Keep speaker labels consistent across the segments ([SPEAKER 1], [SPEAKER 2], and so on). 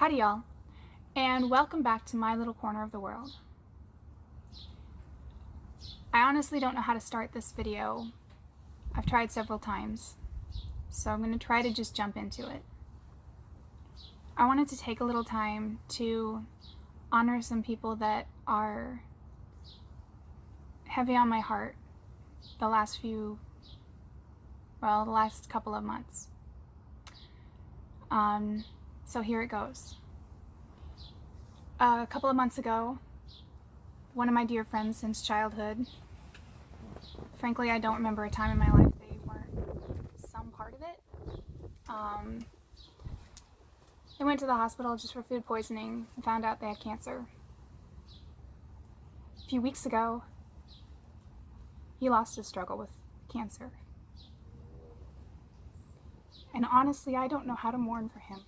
[SPEAKER 1] Howdy y'all, and welcome back to my little corner of the world. I honestly don't know how to start this video. I've tried several times, so I'm going to try to just jump into it. I wanted to take a little time to honor some people that are heavy on my heart the last couple of months. So here it goes. A couple of months ago, one of my dear friends since childhood, frankly, I don't remember a time in my life they weren't some part of it. They went to the hospital just for food poisoning and found out they had cancer. A few weeks ago, he lost his struggle with cancer. And honestly, I don't know how to mourn for him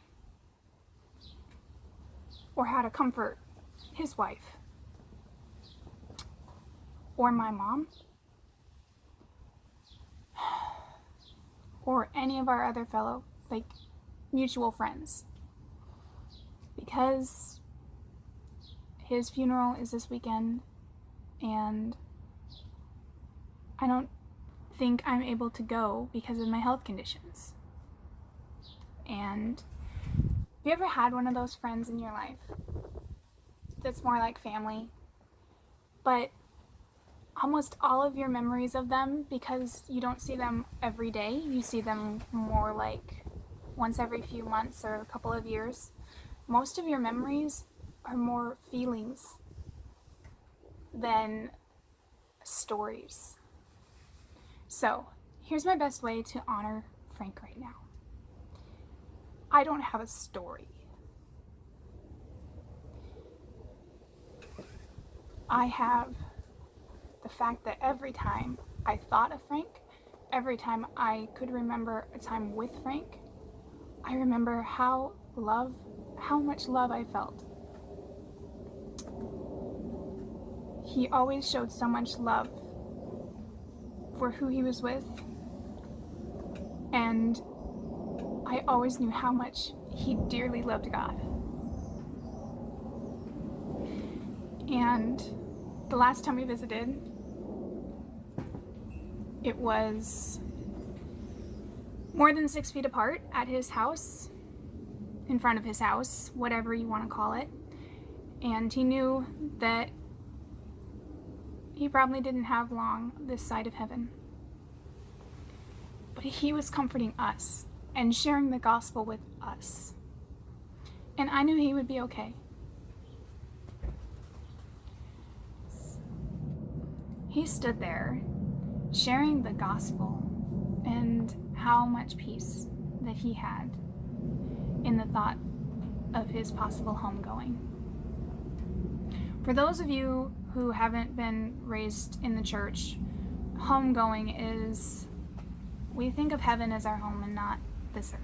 [SPEAKER 1] or how to comfort his wife or my mom or any of our other fellow, mutual friends, because his funeral is this weekend and I don't think I'm able to go because of my health conditions. And have you ever had one of those friends in your life that's more like family, but almost all of your memories of them, because you don't see them every day, you see them more like once every few months or a couple of years, most of your memories are more feelings than stories. So here's my best way to honor Frank right now. I don't have a story. I have the fact that every time I thought of Frank, every time I could remember a time with Frank, I remember how much love I felt. He always showed so much love for who he was with, and I always knew how much he dearly loved God. And the last time we visited, it was more than 6 feet apart at his house, in front of his house, whatever you want to call it. And he knew that he probably didn't have long this side of heaven. But he was comforting us and sharing the gospel with us. And I knew he would be okay. He stood there sharing the gospel and how much peace that he had in the thought of his possible homegoing. For those of you who haven't been raised in the church, homegoing is, we think of heaven as our home and not this earth.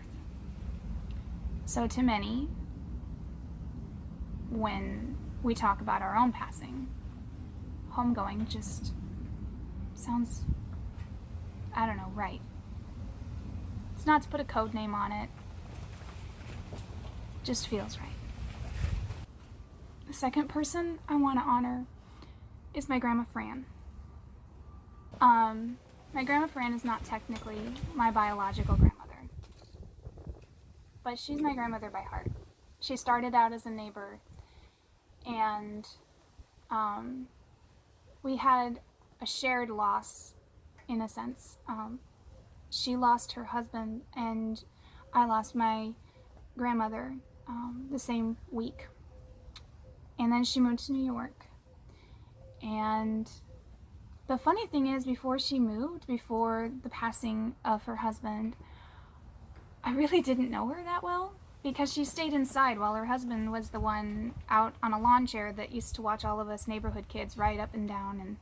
[SPEAKER 1] So to many, when we talk about our own passing, homegoing just sounds, right. It's not to put a code name on it, just feels right. The second person I want to honor is my Grandma Fran. My Grandma Fran is not technically my biological grandmother, but she's my grandmother by heart. She started out as a neighbor, and we had a shared loss, in a sense. She lost her husband, and I lost my grandmother the same week. And then she moved to New York. And the funny thing is, before she moved, before the passing of her husband, I really didn't know her that well, because she stayed inside while her husband was the one out on a lawn chair that used to watch all of us neighborhood kids ride up and down and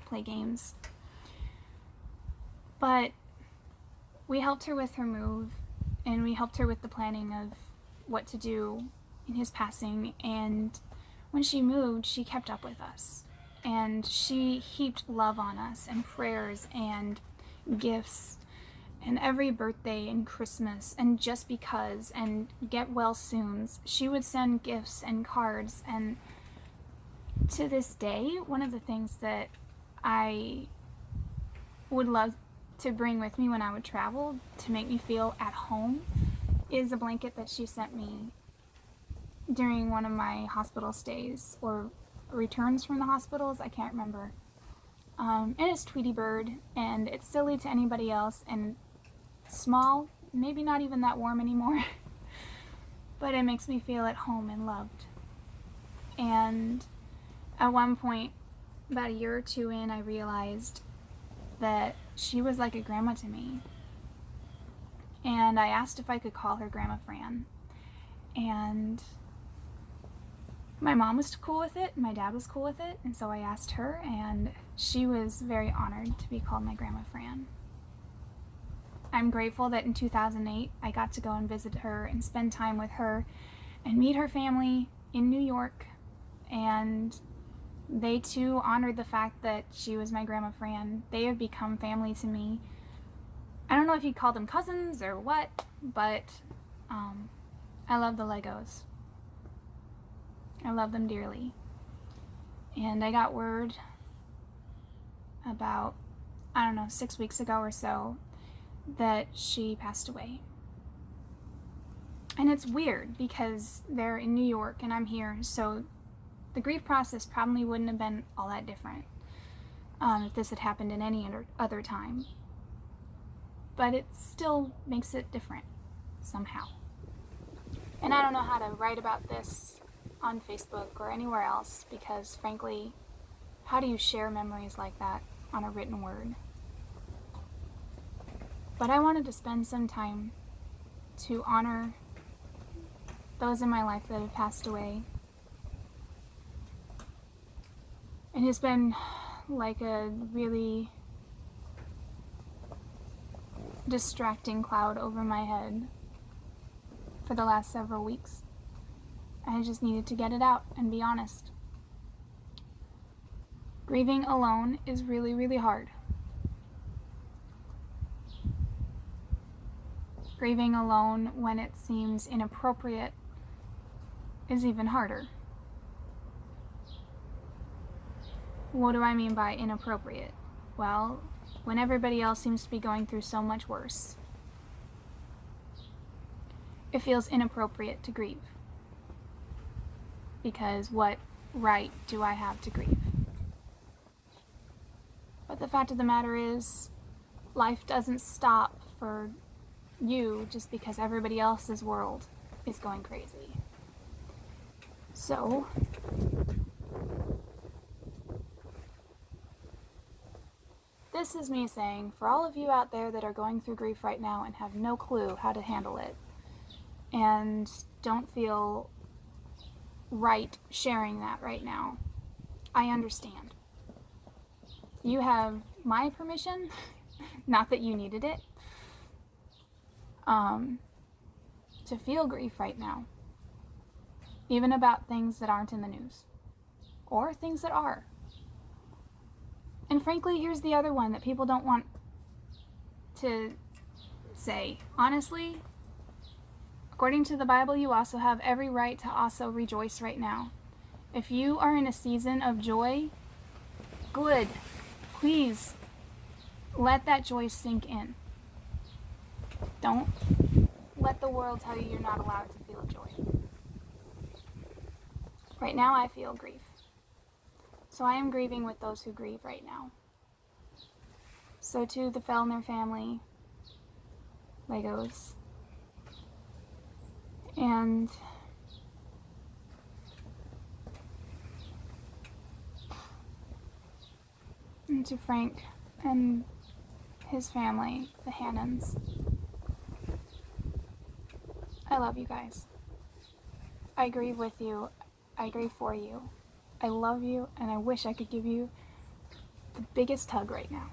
[SPEAKER 1] play games. But we helped her with her move, and we helped her with the planning of what to do in his passing. And when she moved, she kept up with us, and she heaped love on us and prayers and gifts And every birthday and Christmas and just because and get well soons, she would send gifts and cards. And to this day, one of the things that I would love to bring with me when I would travel to make me feel at home is a blanket that she sent me during one of my hospital stays or returns from the hospitals. I can't remember. And it's Tweety Bird, and it's silly to anybody else and small, maybe not even that warm anymore, but it makes me feel at home and loved. And at one point, about a year or two in, I realized that she was like a grandma to me. And I asked if I could call her Grandma Fran. And my mom was cool with it, my dad was cool with it, and so I asked her, and she was very honored to be called my Grandma Fran. I'm grateful that in 2008 I got to go and visit her and spend time with her and meet her family in New York, and they too honored the fact that she was my Grandma Fran. They have become family to me. I don't know if you'd call them cousins or what, but I love the Legos. I love them dearly. And I got word about, 6 weeks ago or so, that she passed away. And it's weird because they're in New York and I'm here, so the grief process probably wouldn't have been all that different if this had happened in any other time. But it still makes it different somehow. And I don't know how to write about this on Facebook or anywhere else because, frankly, how do you share memories like that on a written word? But I wanted to spend some time to honor those in my life that have passed away. And it's been like a really distracting cloud over my head for the last several weeks. I just needed to get it out and be honest. Grieving alone is really, really hard. Grieving alone when it seems inappropriate is even harder. What do I mean by inappropriate? Well, when everybody else seems to be going through so much worse, it feels inappropriate to grieve. Because what right do I have to grieve? But the fact of the matter is, life doesn't stop for you just because everybody else's world is going crazy. So, this is me saying, for all of you out there that are going through grief right now and have no clue how to handle it, and don't feel right sharing that right now, I understand. You have my permission, not that you needed it, to feel grief right now, even about things that aren't in the news, or things that are. And frankly, here's the other one that people don't want to say. Honestly, according to the Bible, you also have every right to also rejoice right now. If you are in a season of joy, good. Please let that joy sink in. Don't let the world tell you you're not allowed to feel joy. Right now, I feel grief. So I am grieving with those who grieve right now. So to the Fellner family, Legos, and to Frank and his family, the Hannons. I love you guys. I grieve with you. I grieve for you. I love you, and I wish I could give you the biggest hug right now.